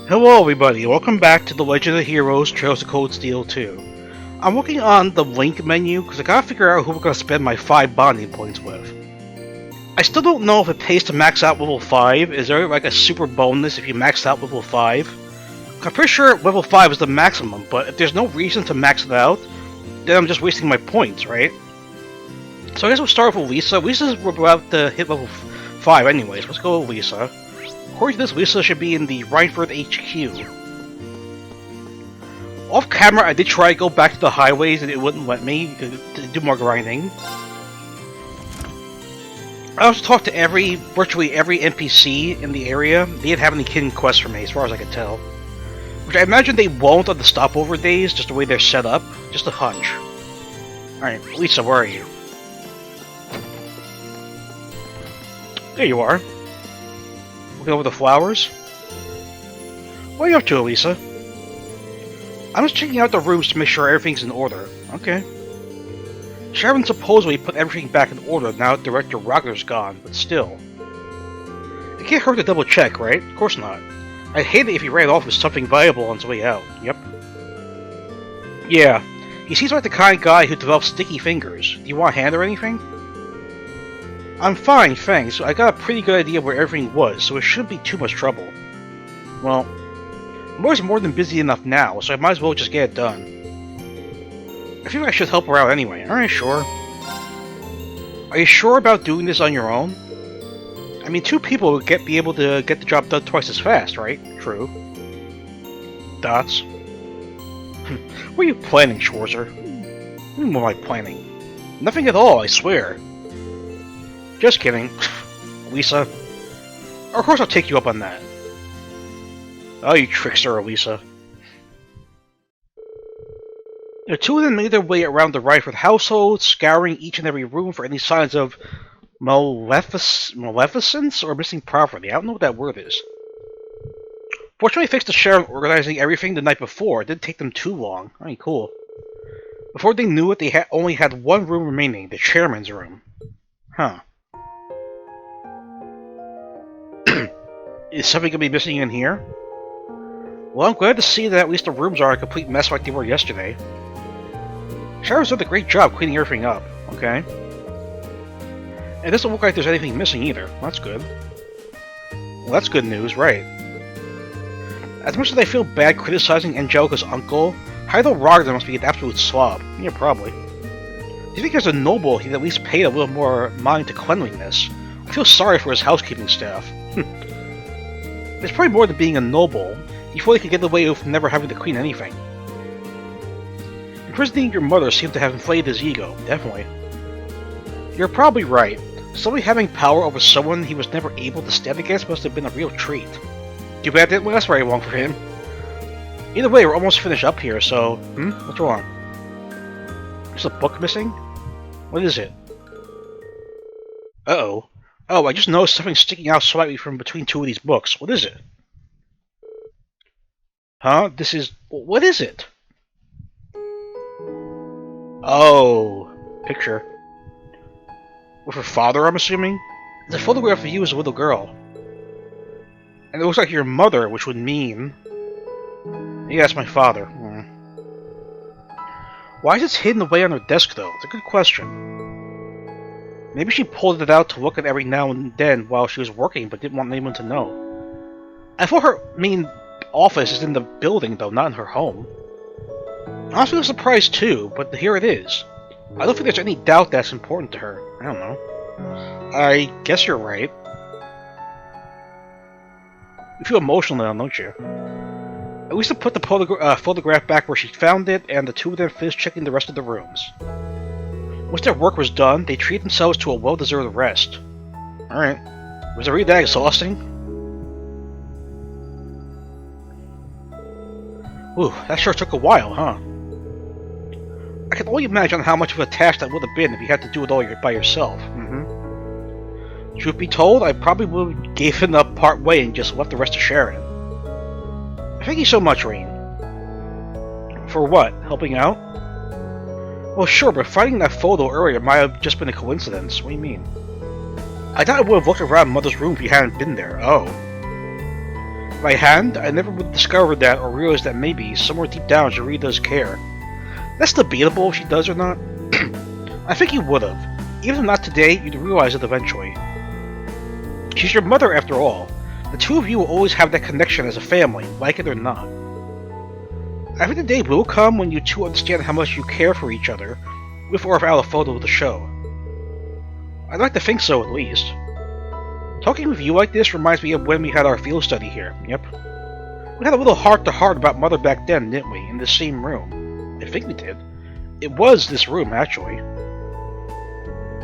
Hello everybody, welcome back to The Legend of Heroes Trails of Cold Steel 2. I'm looking on the link menu because I gotta figure out who we're gonna spend my 5 bonding points with. I still don't know if it pays to max out level 5. Is there like a super bonus if you max out level 5? I'm pretty sure level 5 is the maximum, but if there's no reason to max it out, then I'm just wasting my points, right? So I guess we'll start with Lisa. Lisa's about to hit level 5 anyways. Let's go with Lisa. According to this, Lisa should be in the Rhineford HQ. Off camera, I did try to go back to the highways and it wouldn't let me to do more grinding. I also talked to virtually every NPC in the area. They didn't have any hidden quests for me, as far as I could tell. Which I imagine they won't on the stopover days, just the way they're set up. Just a hunch. Alright, Lisa, where are you? There you are. Looking over the flowers? What are you up to, Lisa? I'm just checking out the rooms to make sure everything's in order. Okay. Sharon supposedly put everything back in order now that Director Rogner's gone, but still. It can't hurt to double check, right? Of course not. I'd hate it if he ran off with something valuable on his way out. Yep. Yeah. He seems like the kind of guy who develops sticky fingers. Do you want a hand or anything? I'm fine, thanks. I got a pretty good idea where everything was, so it shouldn't be too much trouble. Well, I'm always more than busy enough now, so I might as well just get it done. I feel like I should help her out anyway. Alright, sure. Are you sure about doing this on your own? I mean, 2 people would be able to get the job done twice as fast, right? True. Dots. What are you planning, Schwarzer? What am I planning? Nothing at all, I swear. Just kidding. Lisa. Of course I'll take you up on that. Oh, you trickster, Lisa. The 2 of them made their way around the Rhineford household, scouring each and every room for any signs of maleficence or missing property. I don't know what that word is. Fortunately, thanks to Sharon organizing everything the night before, it didn't take them too long. Alright, cool. Before they knew it, they only had 1 room remaining, the chairman's room. Huh. Is something gonna be missing in here? Well, I'm glad to see that at least the rooms are a complete mess like they were yesterday. Sharon's done a great job cleaning everything up. Okay. It doesn't look like there's anything missing either. That's good. Well, that's good news, right? As much as I feel bad criticizing Angelica's uncle, Heido Rogner must be an absolute slob. Yeah, probably. Do you think as a noble he'd at least paid a little more mind to cleanliness? I feel sorry for his housekeeping staff. It's probably more than being a noble. He thought he could get away with never having to clean anything. Imprisoning your mother seemed to have inflated his ego, definitely. You're probably right. Suddenly having power over someone he was never able to stand against must have been a real treat. Too bad it didn't last very long for him. Either way, we're almost finished up here, so... What's wrong? There's a book missing? What is it? Uh-oh. Oh, I just noticed something sticking out slightly from between 2 of these books. What is it? Huh? This is... What is it? Oh. Picture. With her father, I'm assuming? It's a photograph of you as a little girl. And it looks like your mother, which would mean... Yeah, it's my father. Why is it hidden away on her desk, though? It's a good question. Maybe she pulled it out to look at every now and then while she was working, but didn't want anyone to know. I thought her main office is in the building, though, not in her home. Honestly, I was surprised too, but here it is. I don't think there's any doubt that's important to her. I don't know. I guess you're right. You feel emotional now, don't you? At least to put the photograph back where she found it, and the 2 of them finished checking the rest of the rooms. Once their work was done, they treated themselves to a well-deserved rest. Alright. Was it really that exhausting? Ooh, that sure took a while, huh? I can only imagine how much of a task that would have been if you had to do it all by yourself. Truth be told, I probably would have given up part way and just left the rest to Sharon. Thank you so much, Rain. For what? Helping out? Well, sure, but finding that photo earlier might have just been a coincidence. What do you mean? I thought I would have looked around Mother's room if you hadn't been there. Oh. If I hadn't, I never would have discovered that or realized that maybe, somewhere deep down, she really does care. That's debatable if she does or not. I think you would have. Even if not today, you'd realize it eventually. She's your mother after all. The two of you will always have that connection as a family, like it or not. I think the day will come when you two understand how much you care for each other, with or without a photo of the show. I'd like to think so, at least. Talking with you like this reminds me of when we had our field study here. Yep. We had a little heart-to-heart about Mother back then, didn't we? In the same room. I think we did. It was this room, actually.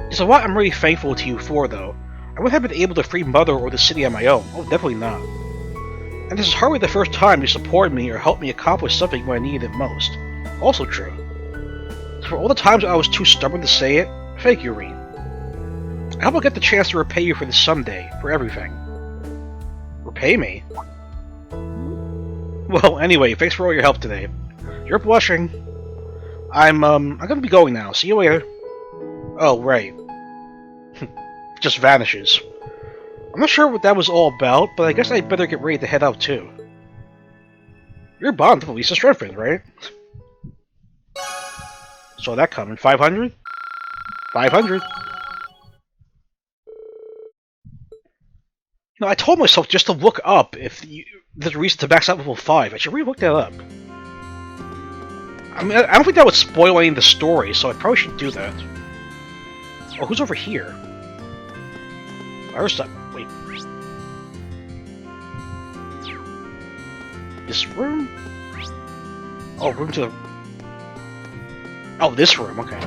There's a lot I'm really thankful to you for, though. I wouldn't have been able to free Mother or the city on my own. Oh, definitely not. And this is hardly the first time you supported me or helped me accomplish something when I needed it most. Also true. So for all the times I was too stubborn to say it, thank you, Reen. I hope I'll get the chance to repay you for this someday, for everything. Repay me? Well, anyway, thanks for all your help today. You're blushing. I'm gonna be going now. See you later. Oh, right. Just vanishes. I'm not sure what that was all about, but I guess I'd better get ready to head out too. Your bond with Lisa strengthened, right? Saw that coming. 500? 500. You know, I told myself just to look up if there's a reason to max out level 5. I should really look that up. I mean, I don't think that would spoil any of the story, so I probably should do that. Oh, who's over here? Where's that? Wait. This room? Oh, room to the... Oh, this room, okay.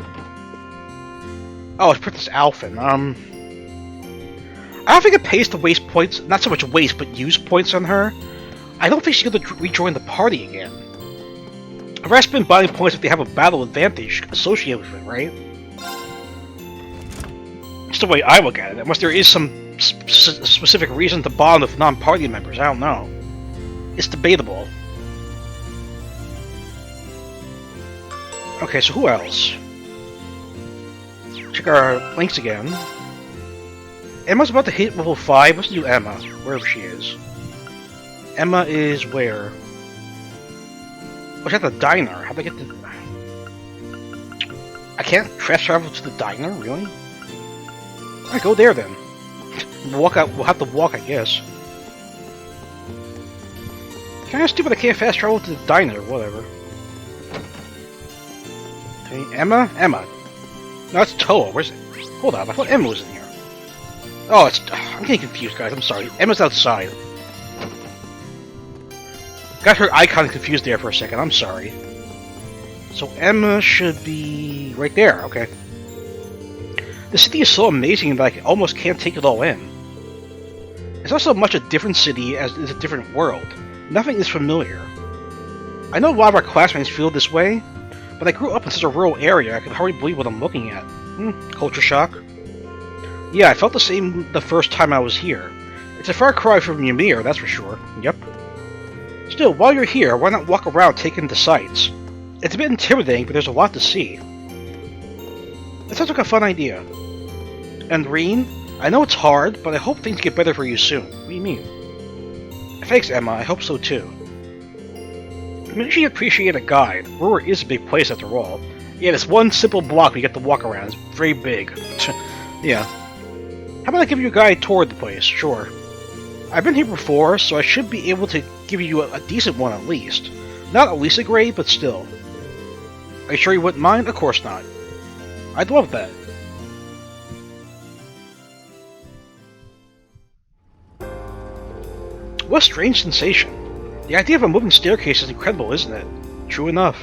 Oh, it's Princess Alphen. I don't think it pays to waste points, not so much waste, but use points on her. I don't think she's going to rejoin the party again. I've rather spend buying points if they have a battle advantage associated with it, right? That's the way I look at it, unless there is some specific reason to bond with non-party members, I don't know. It's debatable. Okay, so who else? Check our links again. Emma's about to hit level 5. Let's do Emma, wherever she is. Emma is where? Oh, she's at the diner. How'd I get to... I can't fast travel to the diner? Really? Alright, go there then. Walk out. We'll have to walk, I guess. Kinda stupid I can't fast travel to the diner, whatever. Okay, Emma? Emma. No, it's Toa. Where's it? Hold on, I thought Emma was in here. Oh, it's... I'm getting confused, guys. I'm sorry. Emma's outside. Got her icon confused there for a second. I'm sorry. So Emma should be... right there, okay. The city is so amazing that I almost can't take it all in. It's not so much a different city as it is a different world. Nothing is familiar. I know a lot of our classmates feel this way, but I grew up in such a rural area I can hardly believe what I'm looking at. Culture shock. Yeah, I felt the same the first time I was here. It's a far cry from Ymir, that's for sure. Yep. Still, while you're here, why not walk around taking the sights? It's a bit intimidating, but there's a lot to see. That sounds like a fun idea. And Reen, I know it's hard, but I hope things get better for you soon. What do you mean? Thanks, Emma. I hope so too. I mean, you appreciate a guide. Roer is a big place after all. Yeah, this one simple block we get to walk around is very big. Yeah. How about I give you a guide toward the place? Sure. I've been here before, so I should be able to give you a decent one at least. Not Elisa grade, but still. Are you sure you wouldn't mind? Of course not. I'd love that. What a strange sensation. The idea of a moving staircase is incredible, isn't it? True enough.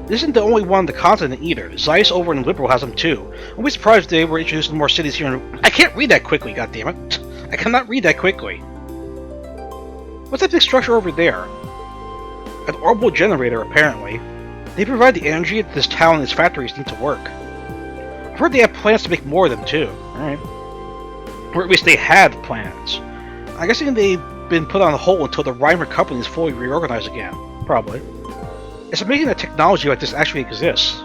This isn't the only one on the continent either. Zeiss over in Liberal has them too. I'll be surprised if they were introduced to more cities here in... I can't read that quickly, goddammit. I cannot read that quickly. What's that big structure over there? An Orbital Generator, apparently. They provide the energy that this town and its factories need to work. I've heard they have plans to make more of them too. Alright. Or at least they had plans. I guess they've been put on hold until the Reimer company is fully reorganized again. Probably. It's amazing that technology like this actually exists.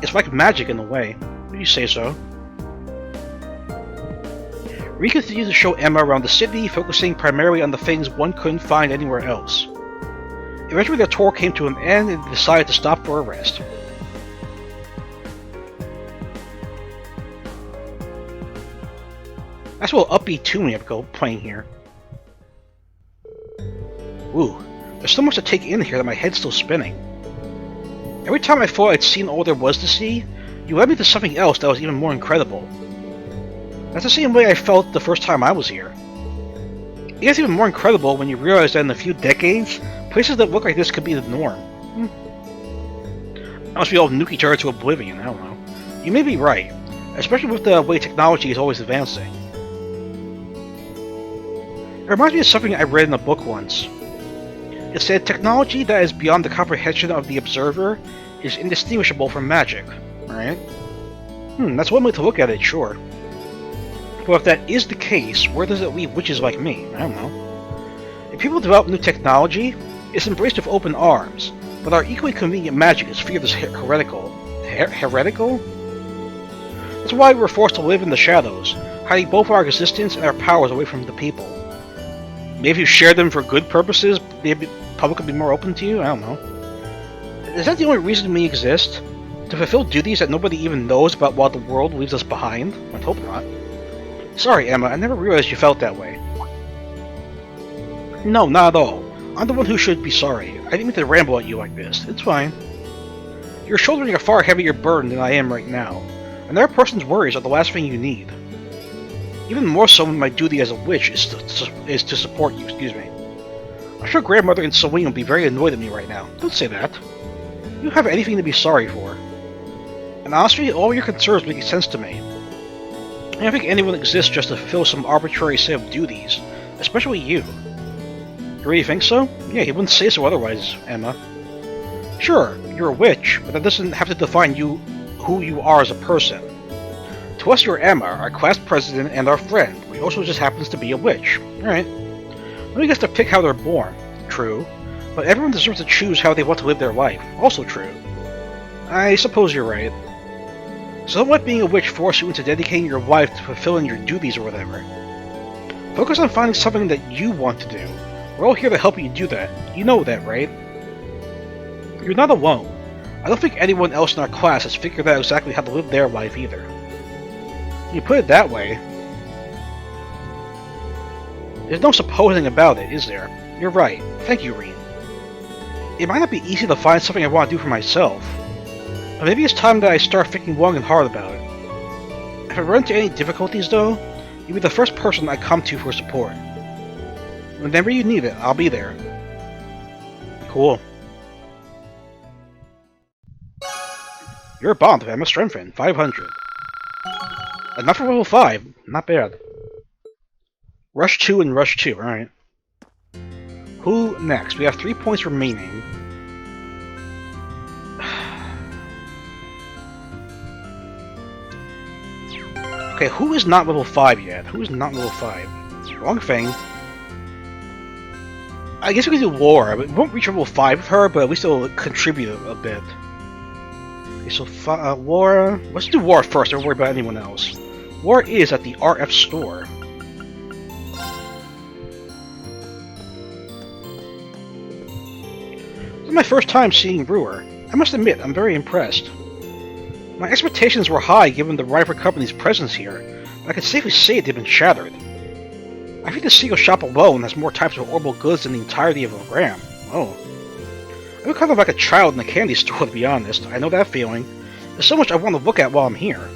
It's like magic in a way. Would you say so? We continued to show Emma around the city, focusing primarily on the things one couldn't find anywhere else. Eventually their tour came to an end and they decided to stop for a rest. That's a little upbeat tune we have playing here. Ooh, there's so much to take in here that my head's still spinning. Every time I thought I'd seen all there was to see, you led me to something else that was even more incredible. That's the same way I felt the first time I was here. It gets even more incredible when you realize that in a few decades, places that look like this could be the norm. Unless we all nuke each other to oblivion, I don't know. You may be right, especially with the way technology is always advancing. It reminds me of something I read in a book once. It said technology that is beyond the comprehension of the observer is indistinguishable from magic, right? That's one way to look at it, sure. But if that is the case, where does it leave witches like me? I don't know. If people develop new technology, it's embraced with open arms, but our equally convenient magic is feared as heretical. Heretical? That's why we're forced to live in the shadows, hiding both our existence and our powers away from the people. Maybe if you share them for good purposes, the public would be more open to you? I don't know. Is that the only reason we exist? To fulfill duties that nobody even knows about while the world leaves us behind? I'd hope not. Sorry, Emma, I never realized you felt that way. No, not at all. I'm the one who should be sorry. I didn't mean to ramble at you like this. It's fine. You're shouldering a far heavier burden than I am right now. Another person's worries are the last thing you need. Even more so when my duty as a witch is to support you, excuse me. I'm sure Grandmother and Celine will be very annoyed at me right now. Don't say that. You don't have anything to be sorry for. And honestly, all your concerns make sense to me. I don't think anyone exists just to fulfill some arbitrary set of duties, especially you. You really think so? Yeah, he wouldn't say so otherwise, Emma. Sure, you're a witch, but that doesn't have to define who you are as a person. To us, you're Emma, our class president and our friend, who also just happens to be a witch. Alright. Nobody gets to pick how they're born. True. But everyone deserves to choose how they want to live their life. Also true. I suppose you're right. So don't let being a witch force you into dedicating your life to fulfilling your duties or whatever. Focus on finding something that you want to do. We're all here to help you do that. You know that, right? You're not alone. I don't think anyone else in our class has figured out exactly how to live their life either. You put it that way. There's no supposing about it, is there? You're right. Thank you, Reen. It might not be easy to find something I want to do for myself. But maybe it's time that I start thinking long and hard about it. If I run into any difficulties, though, you'll be the first person I come to for support. Whenever you need it, I'll be there. Cool. Your bond with Emma strengthened, 500. Enough for level 5, not bad. Rush 2 and Rush 2, alright. Who next? We have 3 points remaining. Okay, who is not level 5 yet? Who is not level 5? Wrong thing. I guess we can do Laura, but we won't reach level 5 with her, but at least it'll contribute a bit. Okay, so Laura... Let's do Laura first, don't worry about anyone else. Laura is at the RF store. This is my first time seeing Brewer. I must admit, I'm very impressed. My expectations were high given the rival company's presence here, but I can safely say they've been shattered. I think the single shop alone has more types of Orbo goods than the entirety of Gram. Oh. I feel kind of like a child in a candy store, to be honest. I know that feeling. There's so much I want to look at while I'm here.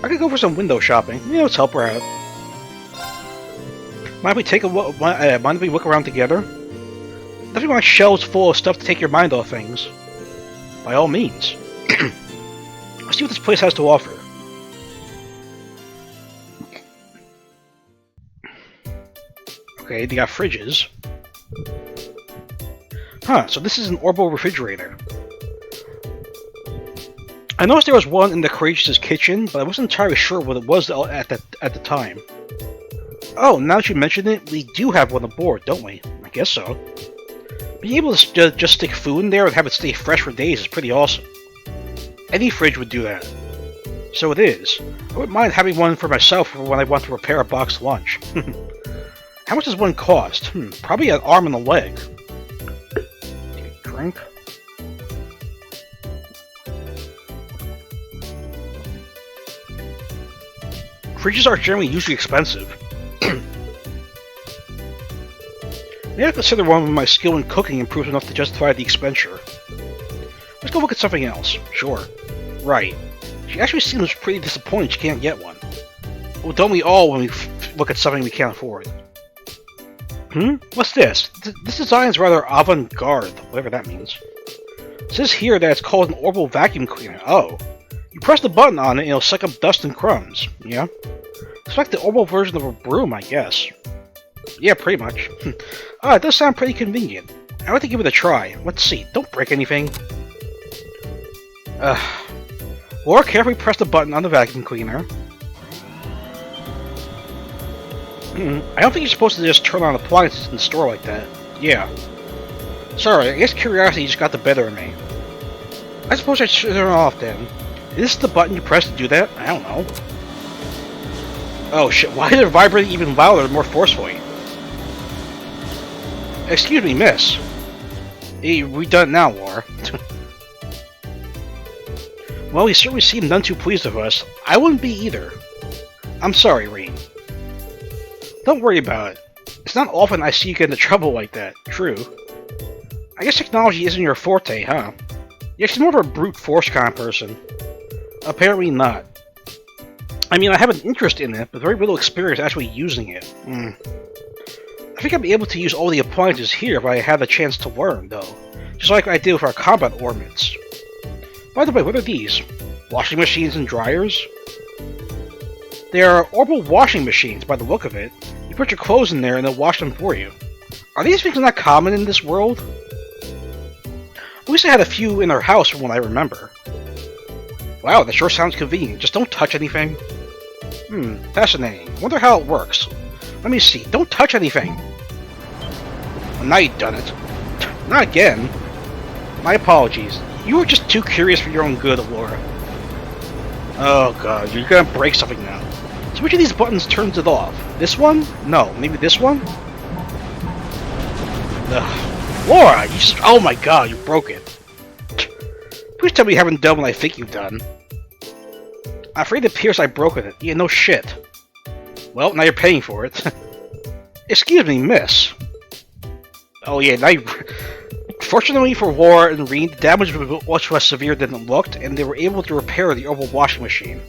I could go for some window shopping. Yeah, let's help her out. Mind if we look around together? Definitely want shelves full of stuff to take your mind off things. By all means. Let's see what this place has to offer. Okay, they got fridges. Huh, so this is an Orbo Refrigerator. I noticed there was one in the Courageous' kitchen, but I wasn't entirely sure what it was at the time. Oh, now that you mention it, we do have one aboard, don't we? I guess so. Being able to just stick food in there and have it stay fresh for days is pretty awesome. Any fridge would do that. So it is. I wouldn't mind having one for myself for when I want to repair a boxed lunch. How much does one cost? Probably an arm and a leg. Drink. Fridges are generally usually expensive. Maybe I consider one when my skill in cooking improves enough to justify the expenditure. Let's go look at something else. Sure. Right. She actually seems pretty disappointed she can't get one. Well, don't we all when we look at something we can't afford? What's this? This design is rather avant-garde, whatever that means. It says here that it's called an Orbital vacuum cleaner. Oh. You press the button on it and it'll suck up dust and crumbs. Yeah? It's like the Orbital version of a broom, I guess. Yeah, pretty much. It does sound pretty convenient. I'd like to give it a try. Let's see. Don't break anything. Laura carefully pressed the button on the vacuum cleaner. I don't think you're supposed to just turn on appliances in the store like that. Yeah. Sorry, I guess curiosity just got the better of me. I suppose I should turn it off then. Is this the button you press to do that? I don't know. Oh shit, why did it vibrate even louder and more forcefully? Excuse me, miss. Hey, we done it now, Laura. Well, you certainly seem none too pleased with us. I wouldn't be either. I'm sorry, Reen. Don't worry about it. It's not often I see you get into trouble like that. True. I guess technology isn't your forte, huh? You're actually more of a brute force kind of person. Apparently not. I mean, I have an interest in it, but very little experience actually using it. I think I'd be able to use all the appliances here if I had the chance to learn, though. Just like I did with our combat ornaments. By the way, what are these? Washing machines and dryers? They are Orbital washing machines, by the look of it. You put your clothes in there and they'll wash them for you. Are these things not common in this world? At least I had a few in our house from what I remember. Wow, that sure sounds convenient. Just don't touch anything. Fascinating. Wonder how it works. Let me see. Don't touch anything. Well, now you've done it. Not again. My apologies. You were just too curious for your own good, Laura. Oh god, you're gonna break something now. So which of these buttons turns it off? This one? No, maybe this one? Ugh. Laura, you just— oh my god, you broke it. Please tell me you haven't done what I think you've done. I'm afraid it appears I broke it. Yeah, no shit. Well, now you're paying for it. Excuse me, miss. Oh yeah, now you— Fortunately for Laura and Reen, the damage was much less severe than it looked, and they were able to repair the Orbital washing machine.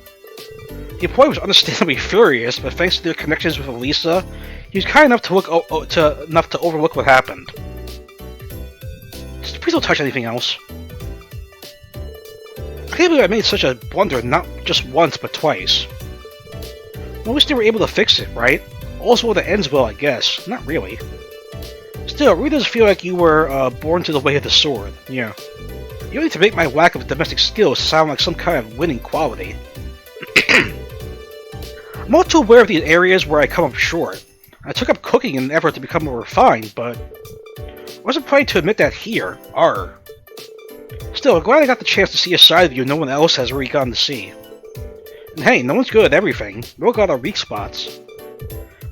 The employee was understandably furious, but thanks to their connections with Elisa, he was kind enough to overlook what happened. Just please don't touch anything else. I can't believe I made such a blunder not just once, but twice. Well, at least they were able to fix it, right? All's well that ends well, I guess. Not really. Still, it really does feel like you were born to the way of the sword. Yeah. You don't need to make my lack of domestic skills sound like some kind of winning quality. I'm all too aware of the areas where I come up short. I took up cooking in an effort to become more refined, but I wasn't planning to admit that here. Arr. Still, I'm glad I got the chance to see a side of you no one else has really gotten to see. And hey, no one's good at everything. We all got our weak spots.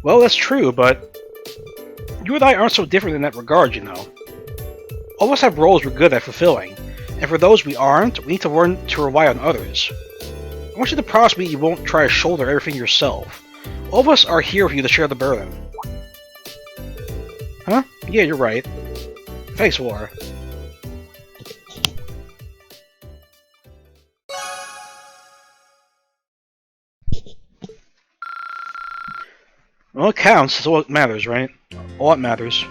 Well, that's true, but you and I aren't so different in that regard, you know. All of us have roles we're good at fulfilling, and for those we aren't, we need to learn to rely on others. I want you to promise me you won't try to shoulder everything yourself. All of us are here for you to share the burden. Huh? Yeah, you're right. Thanks, Laura. Well, it counts. That's all that matters, right? All that matters.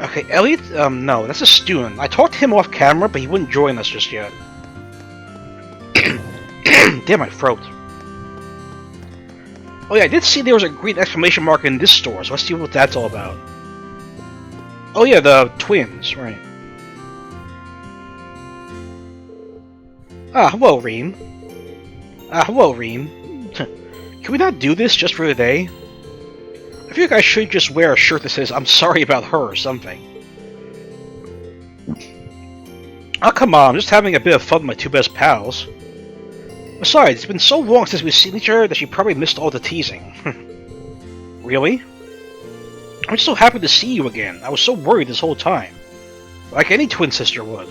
Okay, Elliot? No, that's a student. I talked to him off camera, but he wouldn't join us just yet. Damn, my throat. Oh yeah, I did see there was a green exclamation mark in this store, so let's see what that's all about. Oh yeah, the twins, right. Hello, Reem. Hello, Reem. Can we not do this just for the day? I feel like I should just wear a shirt that says, I'm sorry about her or something. Oh, come on, I'm just having a bit of fun with my two best pals. Besides, it's been so long since we've seen each other that she probably missed all the teasing. Really? I'm just so happy to see you again. I was so worried this whole time. Like any twin sister would.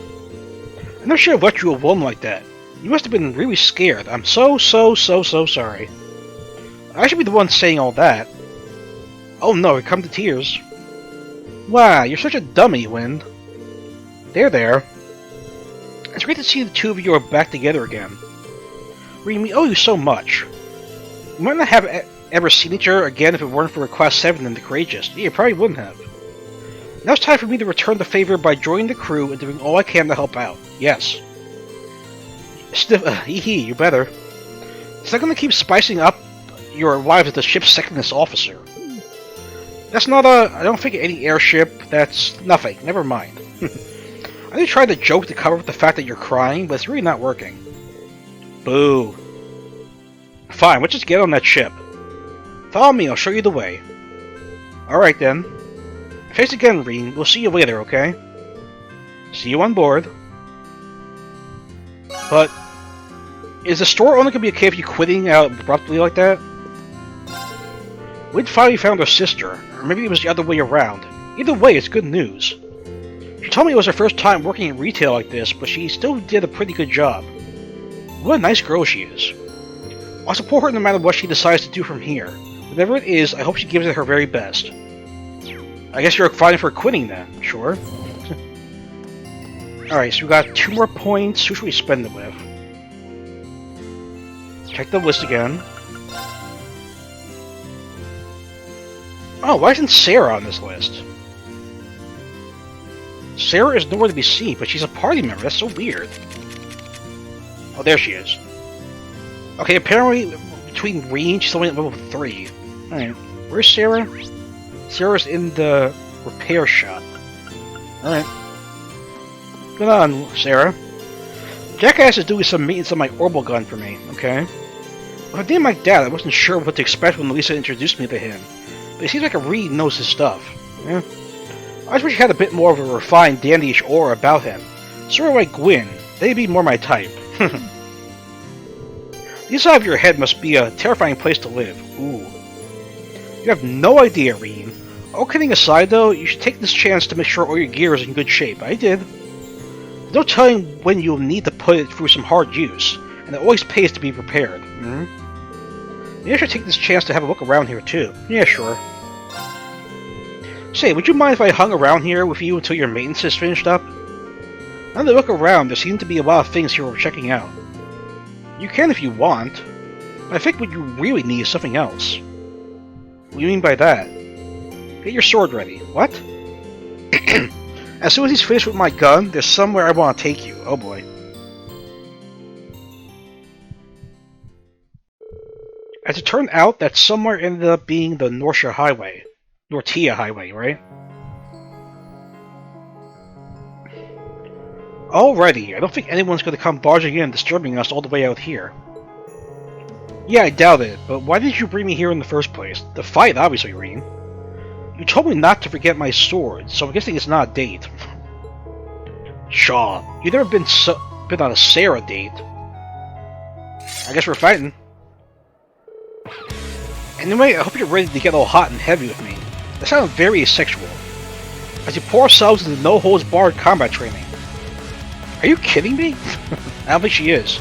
I never should have let you alone like that. You must have been really scared. I'm so sorry. I should be the one saying all that. Oh no, it come to tears. Wow, you're such a dummy, Wind. There. It's great to see the two of you are back together again. Reem, we owe you so much. We might not have ever seen each other again if it weren't for Class 7 and the Courageous. Yeah, you probably wouldn't have. Now it's time for me to return the favor by joining the crew and doing all I can to help out. Yes. You better. It's not gonna keep spicing up your lives as the ship's secondest officer. That's not I don't think any airship, that's nothing. Never mind. I did try to joke to cover up the fact that you're crying, but it's really not working. Boo. Fine, let's just get on that ship. Follow me, I'll show you the way. Alright then. Thanks again, Reen. We'll see you later, okay? See you on board. But, is the store only gonna be okay if you quitting out abruptly like that? We'd finally found her sister, or maybe it was the other way around. Either way, it's good news. She told me it was her first time working in retail like this, but she still did a pretty good job. What a nice girl she is. I'll support her no matter what she decides to do from here. Whatever it is, I hope she gives it her very best. I guess you're fighting for quitting then, sure. Alright, so we got 2 more points. Who should we spend it with? Check the list again. Oh, why isn't Sarah on this list? Sarah is nowhere to be seen, but she's a party member. That's so weird. Oh, there she is. Okay, apparently between Reen, she's only at level 3. Alright, where's Sarah? Sarah's in the repair shop. Alright. Good on, Sarah. Jackass is doing some maintenance on my Orbo gun for me, okay? With a name like that, I wasn't sure what to expect when Lisa introduced me to him. But he seems like he really knows his stuff. Yeah. I just wish he had a bit more of a refined, dandyish aura about him. Sort of like Gwyn. They'd be more my type. The inside of your head must be a terrifying place to live. Ooh. You have no idea, Reen. All kidding aside, though, you should take this chance to make sure all your gear is in good shape. I did. There's no telling when you'll need to put it through some hard use, and it always pays to be prepared. Maybe I should take this chance to have a look around here, too. Yeah, sure. Say, would you mind if I hung around here with you until your maintenance is finished up? Now that I look around, there seem to be a lot of things here worth checking out. You can if you want, but I think what you really need is something else. What do you mean by that? Get your sword ready. What? As soon as he's finished with my gun, there's somewhere I want to take you. Oh boy. As it turned out, that somewhere ended up being the Nortia Highway. Nortia Highway, right? Alrighty, I don't think anyone's going to come barging in and disturbing us all the way out here. Yeah, I doubt it, but why did you bring me here in the first place? The fight, obviously, Reen. You told me not to forget my sword, so I'm guessing it's not a date. Shaw, you've never been on a Sarah date. I guess we're fighting. Anyway, I hope you're ready to get all hot and heavy with me. That sounds very sexual. As you pour ourselves into no-holds-barred combat training. Are you kidding me? I don't think she is.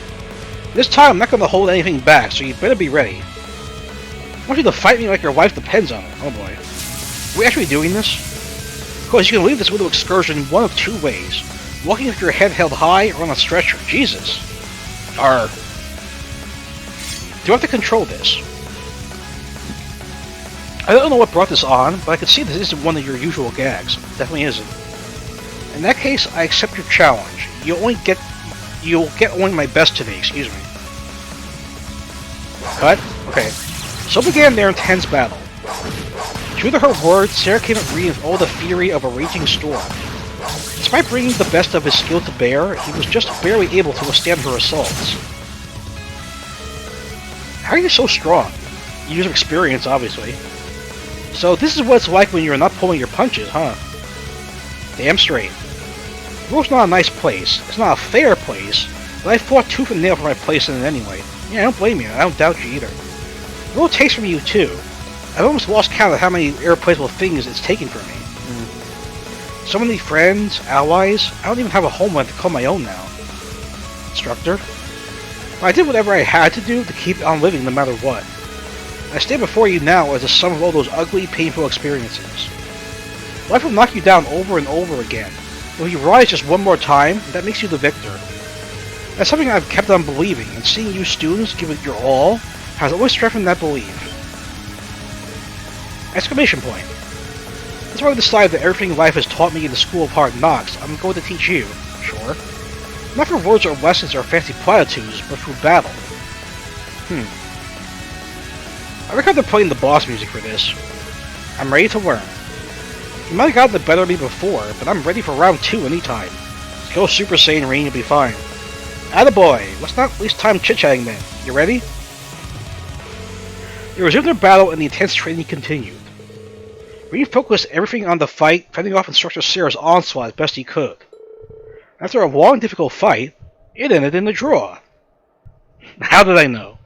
This time, I'm not going to hold anything back, so you better be ready. I want you to fight me like your life depends on it. Oh boy. Are we actually doing this? Of course, you can leave this little excursion one of 2 ways. Walking with your head held high or on a stretcher. Jesus. Do I have to control this? I don't know what brought this on, but I can see this isn't one of your usual gags. It definitely isn't. In that case, I accept your challenge. You'll get only my best today, excuse me. Cut? Okay. So began their intense battle. True to her word, Sarah came at Reen with all the fury of a raging storm. Despite bringing the best of his skill to bear, he was just barely able to withstand her assaults. How are you so strong? Years of experience, obviously. So this is what it's like when you're not pulling your punches, huh? Damn straight. The world's not a nice place. It's not a fair place, but I fought tooth and nail for my place in it anyway. Yeah, I don't blame you. I don't doubt you either. A little taste from you, too. I've almost lost count of how many irreplaceable things it's taken from me. So many friends, allies, I don't even have a homeland to call my own now. Instructor? Well, I did whatever I had to do to keep on living no matter what. I stand before you now as a sum of all those ugly, painful experiences. Life will knock you down over and over again. But when you rise just one more time, that makes you the victor. That's something I've kept on believing, and seeing you students give it your all has always strengthened that belief. Exclamation point. That's why I decided that everything life has taught me in the School of Hard Knocks, I'm going to teach you. Sure. Not for words or lessons or fancy platitudes, but through battle. I recommend playing the boss music for this. I'm ready to learn. You might have gotten the better of me before, but I'm ready for round 2 anytime. Go Super Saiyan Rain, you'll be fine. Attaboy! Let's not waste time chit-chatting then. You ready? They resumed their battle and the intense training continued. Rain focused everything on the fight, fending off Instructor Sarah's onslaught as best he could. After a long, difficult fight, it ended in a draw. How did I know?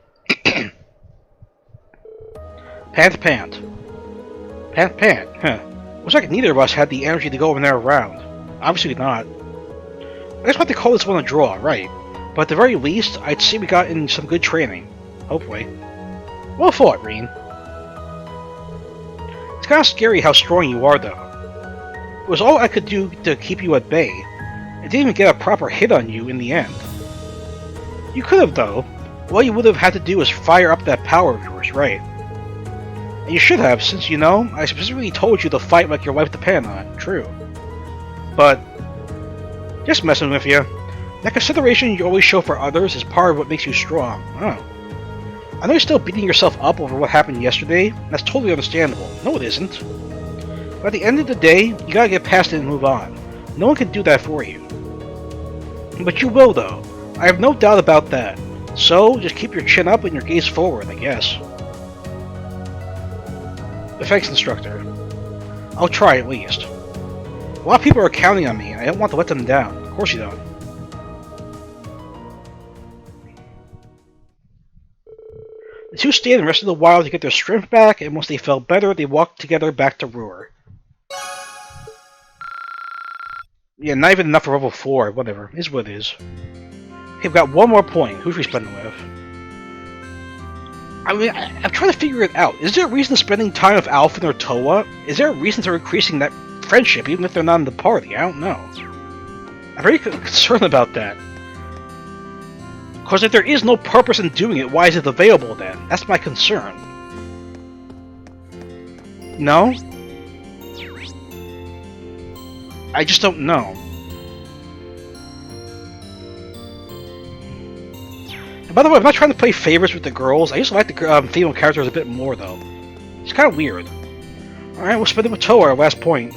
Pant. Pant. Looks like neither of us had the energy to go another round. Obviously not. I just want to call this one a draw, right? But at the very least, I'd say we got in some good training. Hopefully. Well fought, Reen. It's kind of scary how strong you are, though. It was all I could do to keep you at bay. I didn't even get a proper hit on you in the end. You could have, though. All you would have had to do was fire up that power of yours, right? And you should have, since, you know, I specifically told you to fight like your life depended on it. True. But just messing with you. That consideration you always show for others is part of what makes you strong. Oh. I know you're still beating yourself up over what happened yesterday. That's totally understandable. No, it isn't. But at the end of the day, you gotta get past it and move on. No one can do that for you. But you will, though. I have no doubt about that. So, just keep your chin up and your gaze forward, I guess. Thanks, Instructor. I'll try, at least. A lot of people are counting on me, and I don't want to let them down. Of course you don't. The two stayed and rested a while to get their strength back, and once they felt better, they walked together back to Roer. Yeah, not even enough for level 4. Whatever. Is what it is. Okay, we've got one more point. Who's we spending with? I mean, I'm trying to figure it out. Is there a reason to spending time with Alphen or Toa? Is there a reason to increasing that friendship, even if they're not in the party? I don't know. I'm very concerned about that. Because if there is no purpose in doing it, why is it available then? That's my concern. No? I just don't know. And by the way, I'm not trying to play favorites with the girls. I just like the female characters a bit more, though. It's kind of weird. Alright, we'll spend it with Toa, our last point.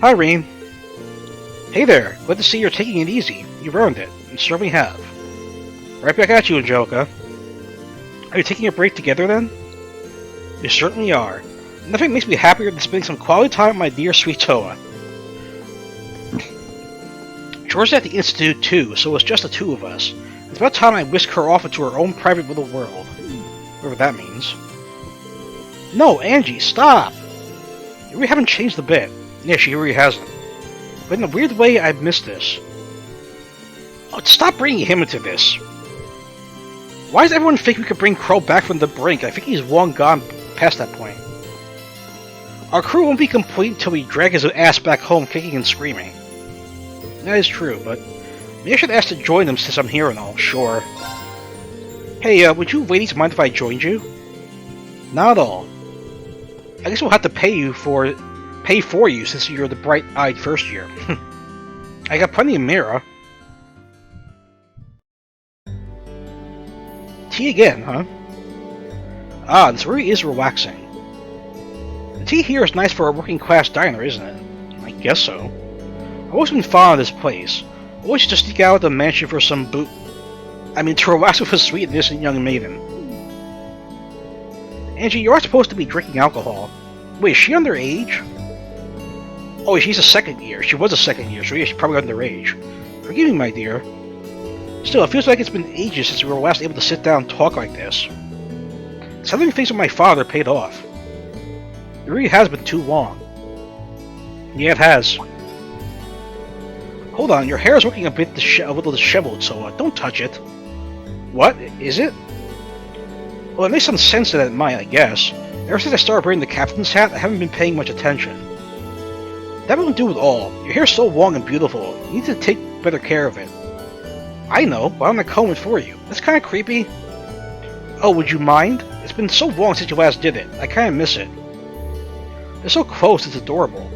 Hi, Reen. Hey there, glad to see you're taking it easy. You've earned it, and certainly have. Right back at you, Angelica. Are you taking a break together, then? You certainly are. Nothing makes me happier than spending some quality time with my dear sweet Toa. George's at the Institute, too, so it's just the two of us. It's about time I whisk her off into her own private little world. Whatever that means. No, Angie, stop! You really haven't changed a bit. Yeah, she really hasn't. But in a weird way, I've missed this. Oh, stop bringing him into this. Why does everyone think we could bring Crow back from the brink? I think he's long gone past that point. Our crew won't be complete until we drag his ass back home kicking and screaming. That is true, but maybe I should ask to join them since I'm here and all. Sure. Hey, would you ladies mind if I joined you? Not at all. I guess we'll have to pay for you since you're the bright-eyed first year. I got plenty of Mira. Tea again, huh? Ah, this really is relaxing. The tea here is nice for a working-class diner, isn't it? I guess so. I've always been fond of this place. Always used to sneak out of the mansion for some to relax with a sweet and innocent young maiden. Angie, you are supposed to be drinking alcohol. Wait, is she underage? Oh, she's a second year. She was a second year, so yeah, she's probably underage. Forgive me, my dear. Still, it feels like it's been ages since we were last able to sit down and talk like this. Settling things with my father paid off. It really has been too long. Yeah, it has. Hold on, your hair is looking a little disheveled, so don't touch it. What? Is it? Well, it makes some sense that it might, I guess. Ever since I started wearing the captain's hat, I haven't been paying much attention. That won't do it all. Your hair's so long and beautiful. You need to take better care of it. I know, but I'm gonna comb it for you. That's kinda creepy. Oh, would you mind? It's been so long since you last did it. I kinda miss it. They're so close, it's adorable.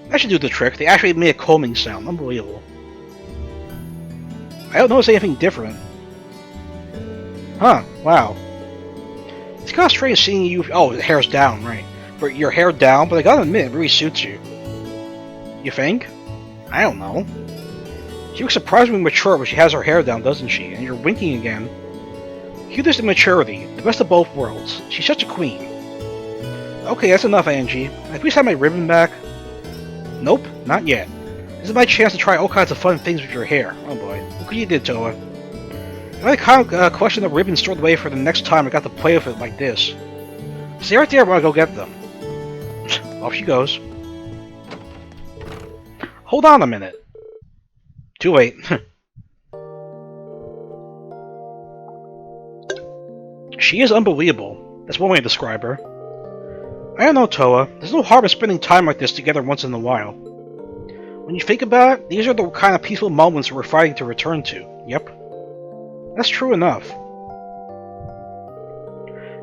That should do the trick. They actually made a combing sound. Unbelievable. I don't notice anything different. Huh, wow. It's kinda strange seeing you. Oh, the hair's down, right. But your hair down, but I gotta admit, it really suits you. You think? I don't know. She looks surprisingly mature when she has her hair down, doesn't she? And you're winking again. Cute is the maturity, the best of both worlds. She's such a queen. Okay, that's enough, Angie. Can I please have my ribbon back? Nope, not yet. This is my chance to try all kinds of fun things with your hair. Oh boy, look what you did, Toa. I kind of question the ribbon stored away for the next time I got to play with it like this. Stay right there while I go get them. Off she goes. Hold on a minute. Too late. She is unbelievable. That's one way to describe her. I don't know, Toa. There's no harm in spending time like this together once in a while. When you think about it, these are the kind of peaceful moments we're fighting to return to. Yep. That's true enough.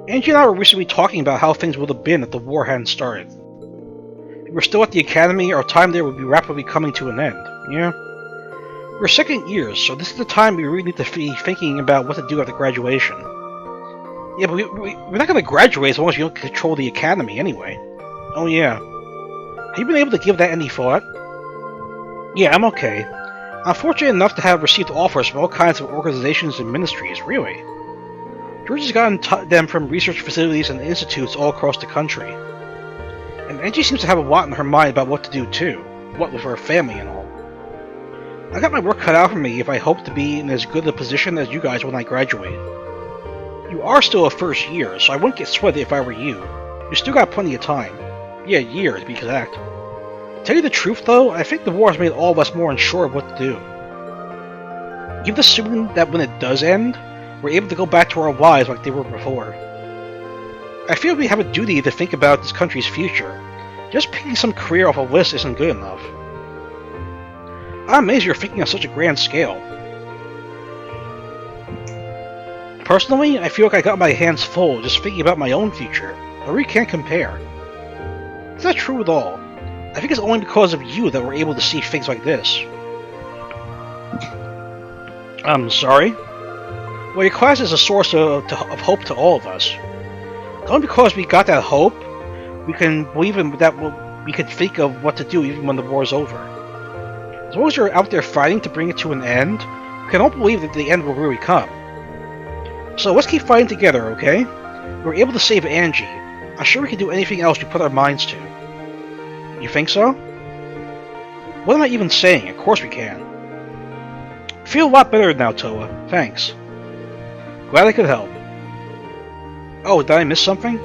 Angie and I were recently talking about how things would have been if the war hadn't started. If we were still at the academy, our time there would be rapidly coming to an end. Yeah? We're second years, so this is the time we really need to be thinking about what to do after graduation. Yeah, but we're not going to graduate as long as we don't control the academy anyway. Oh yeah. Have you been able to give that any thought? Yeah, I'm okay. I'm fortunate enough to have received offers from all kinds of organizations and ministries, really. George has gotten them from research facilities and institutes all across the country. And Angie seems to have a lot in her mind about what to do too, what with her family and all. I got my work cut out for me if I hope to be in as good a position as you guys when I graduate. You are still a first year, so I wouldn't get sweated if I were you. You still got plenty of time. Yeah, a year to be exact. Tell you the truth though, I think the war has made all of us more unsure of what to do. Even assuming that when it does end, we're able to go back to our lives like they were before. I feel we have a duty to think about this country's future. Just picking some career off a list isn't good enough. I'm amazed you're thinking on such a grand scale. Personally, I feel like I got my hands full just thinking about my own future. I really can't compare. It's not true at all. I think it's only because of you that we're able to see things like this. I'm sorry? Well, your class is a source of hope to all of us. Only because we got that hope, we can believe in that we can think of what to do even when the war's over. As long as you're out there fighting to bring it to an end, we can all believe that the end will really come. So let's keep fighting together, okay? We were able to save Angie. I'm sure we can do anything else we put our minds to. You think so? What am I even saying? Of course we can. I feel a lot better now, Toa. Thanks. Glad I could help. Oh, did I miss something?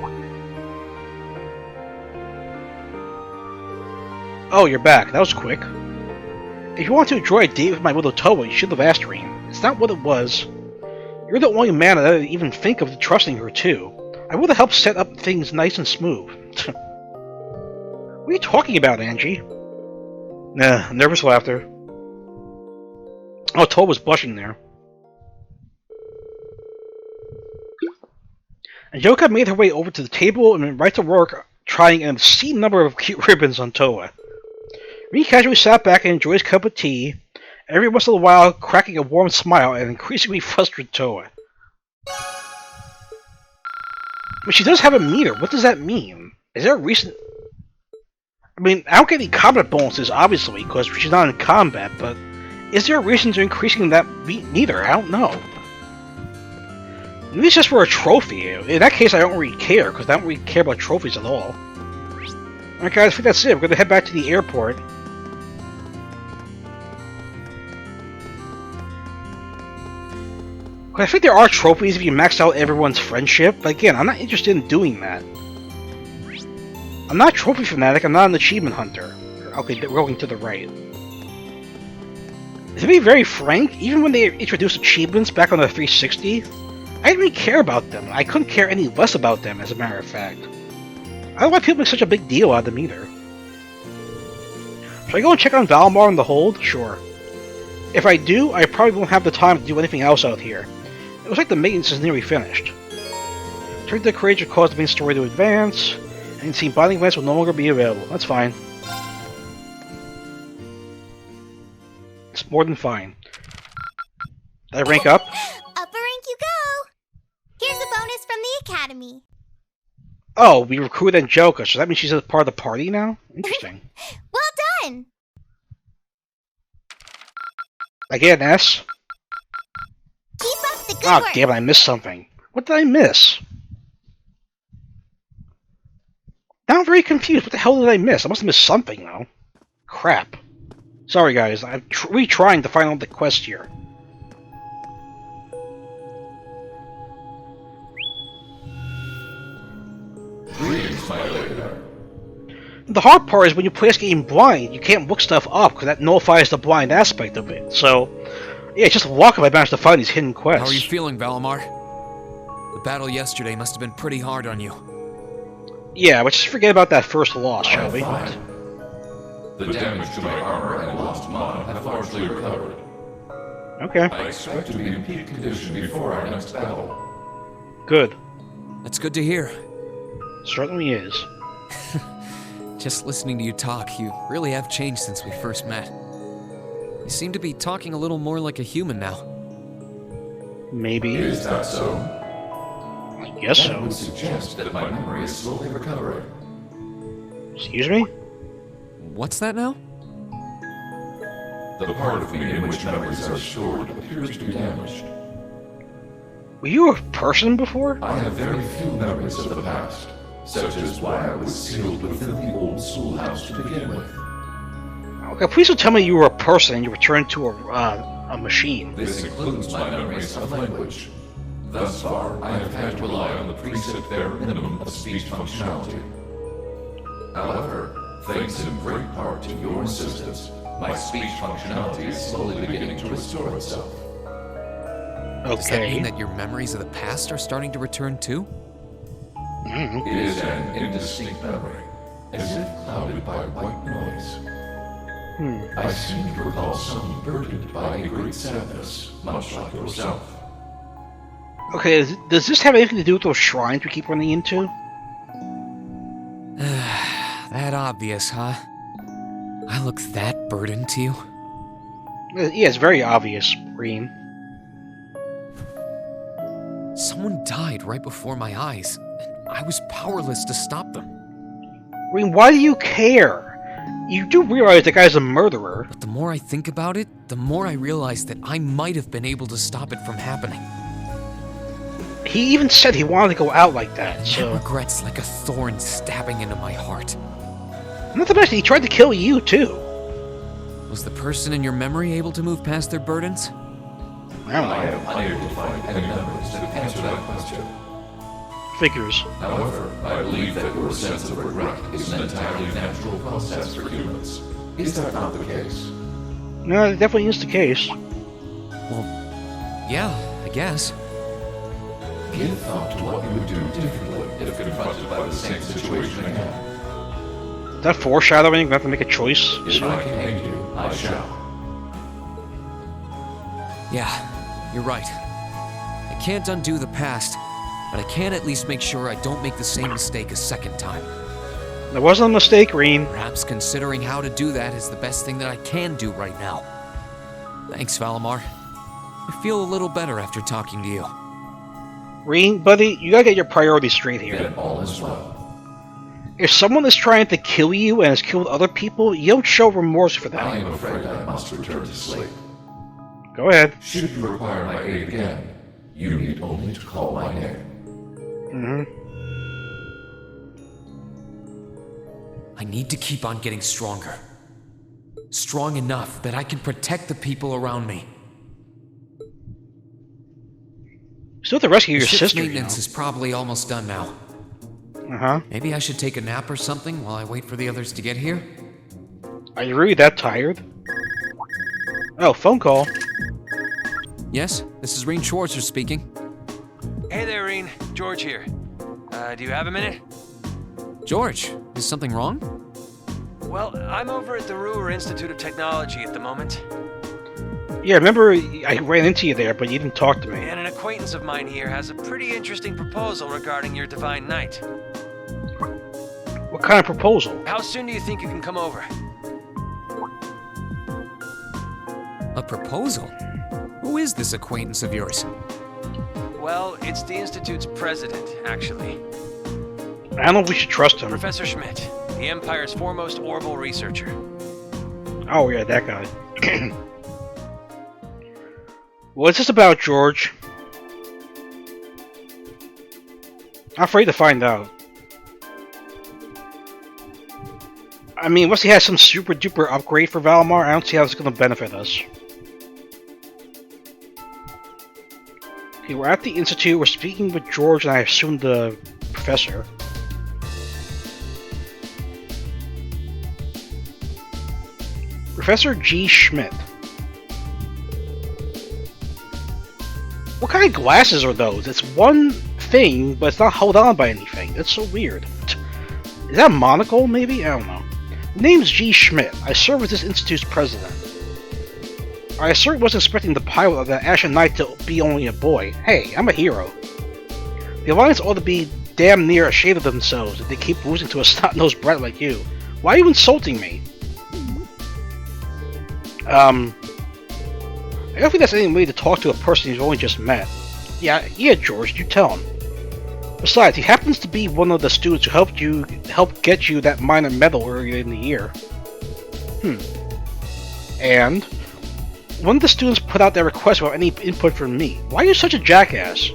Oh, you're back. That was quick. If you want to enjoy a date with my little Toa, you should have asked Reen. It's not what it was. You're the only man that I didn't even think of trusting her too. I would have helped set up things nice and smooth. What are you talking about, Angie? Nah, nervous laughter. Oh, Toa was blushing there. Angelica made her way over to the table and went right to work trying an obscene number of cute ribbons on Toa. Reen casually sat back and enjoyed his cup of tea, every once in a while cracking a warm smile at an increasingly frustrated Toa. But she does have a meter. What does that mean? Is there a reason? I mean, I don't get any combat bonuses, obviously, because she's not in combat, but is there a reason to increasing that meter? I don't know. Maybe it's just for a trophy. In that case, I don't really care, because I don't really care about trophies at all. Alright guys, I think that's it. We're gonna head back to the airport. I think there are trophies if you max out everyone's friendship, but again, I'm not interested in doing that. I'm not a trophy fanatic, I'm not an achievement hunter. Okay, we're going to the right. To be very frank, even when they introduced achievements back on the 360, I didn't really care about them. I couldn't care any less about them, as a matter of fact. I don't know why people make such a big deal out of them either. Should I go and check on Valmar and the hold? Sure. If I do, I probably won't have the time to do anything else out here. It looks like the maintenance is nearly finished. Turn the courage will cause the main story to advance, and see bonding events will no longer be available. That's fine. It's more than fine. Did I rank up? Up a rank you go! Here's a bonus from the Academy. Oh, we recruited Angelica, so that means she's a part of the party now? Interesting. Well done! I get an S? Keep up the good Ah, work! damn it, I missed something. What did I miss? Now I'm very confused. What the hell did I miss? I must have missed something, though. Crap. Sorry, guys. I'm retrying to find out the quest here. Greetings, my lady. The hard part is when you play this game blind, you can't look stuff up because that nullifies the blind aspect of it. So, yeah, it's just luck if I manage to find these hidden quests. How are you feeling, Valimar? The battle yesterday must have been pretty hard on you. Yeah, let's just forget about that first loss, shall we? The damage to my armor and lost mana have largely recovered. Okay, I expect to be in peak condition before our next battle. good. That's good to hear. Certainly is. Just listening to you talk, you really have changed since we first met. You seem to be talking a little more like a human now. Maybe. Is that so? I guess That would so. suggest that my memory is slowly recovering. Excuse me? What's that now? The part of me in which memories are stored appears to be damaged. Were you a person before? I have very few memories of the past, such as why I was sealed within the old schoolhouse to begin with. Okay, please don't tell me you were a person and you returned to a machine. This includes my memories of language. Thus far, I have had to rely on the preset bare minimum of speech functionality. However, thanks in great part to your assistance, my speech functionality is slowly beginning to restore itself. Does that mean Okay. that your memories of the past are starting to return too? It is an indistinct memory, as if clouded by white noise. I seem to recall someone burdened by a great sadness, much like yourself. Okay, does this have anything to do with those shrines we keep running into? That obvious, huh? I look that burdened to you? Yeah, it's very obvious, Green. Someone died right before my eyes, and I was powerless to stop them. Green, why do you care? You do realize the guy's a murderer. But the more I think about it, the more I realize that I might have been able to stop it from happening. He even said he wanted to go out like that, That so... regret's like a thorn stabbing into my heart. Not the best, he tried to kill you, too. Was the person in your memory able to move past their burdens? I don't I know. am unable to find any memories to answer that question. Figures. However, I believe that your sense of regret is an entirely natural process for humans. Is that not the case? No, it definitely is the case. Well, yeah, I guess. Give thought to what you would do differently if confronted by the same situation again. Is that foreshadowing? We have to make a choice? If I can aid you, I shall. Yeah, you're right. I can't undo the past, but I can at least make sure I don't make the same mistake a second time. That wasn't a mistake, Green. Perhaps considering how to do that is the best thing that I can do right now. Thanks, Valimar. I feel a little better after talking to you. Green, buddy, you gotta get your priorities straight here. Then all is well. If someone is trying to kill you and has killed other people, you don't show remorse for I that. am afraid I must return to sleep. Go ahead. Should you require my aid again, you need only to call my name. I need to keep on getting stronger. Strong enough that I can protect the people around me. Still have to rescue The your ship's sister, maintenance is probably almost done now. Uh-huh. Maybe I should take a nap or something while I wait for the others to get here? Are you really that tired? Oh, phone call. Yes, this is Reen Schwarzer speaking. Hey there, Reen. George here. Do you have a minute? George, is something wrong? Well, I'm over at the Roer Institute of Technology at the moment, Yeah, remember I ran into you there, but you didn't talk to me. and an acquaintance of mine here has a pretty interesting proposal regarding your Divine Knight. What kind of proposal? How soon do you think you can come over? A proposal? Who is this acquaintance of yours? Well, it's the Institute's president, actually. I don't know if we should trust him. Professor Schmidt, the Empire's foremost Orbital researcher. Oh, yeah, that guy. What's this about, George? I'm afraid to find out. I mean, unless he has some super duper upgrade for Valimar, I don't see how it's going to benefit us. Okay, we're at the Institute, we're speaking with George, and I assume the professor. Professor G. Schmidt. What kind of glasses are those? It's one thing, but it's not held on by anything. That's so weird. Is that a monocle, maybe? I don't know. The name's G. Schmidt. I serve as this institute's president. I certainly wasn't expecting the pilot of that Ashen Knight to be only a boy. Hey, I'm a hero. The Alliance ought to be damn near ashamed of themselves if they keep losing to a snot-nosed brat like you. Why are you insulting me? I don't think that's any way to talk to a person you've only just met. Yeah, George, you tell him. Besides, he happens to be one of the students who helped get you that minor medal earlier in the year. And one of the students put out their request without any input from me. Why are you such a jackass?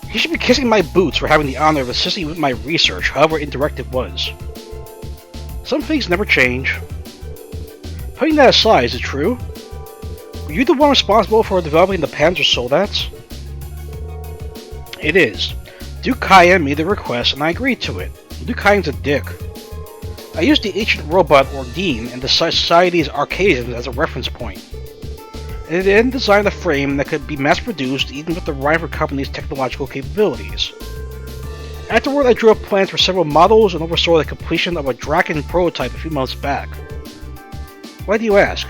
He should be kissing my boots for having the honor of assisting with my research, however indirect it was. Some things never change. Putting that aside, is it true? Were you the one responsible for developing the Panzer Soldats? It is. Duke Kyan made the request and I agreed to it. Duke Kyan's a dick. I used the ancient robot Ordine and the Society's archaisms as a reference point. And then designed a frame that could be mass-produced even with the rival company's technological capabilities. Afterward, I drew up plans for several models and oversaw the completion of a Draken prototype a few months back. Why do you ask?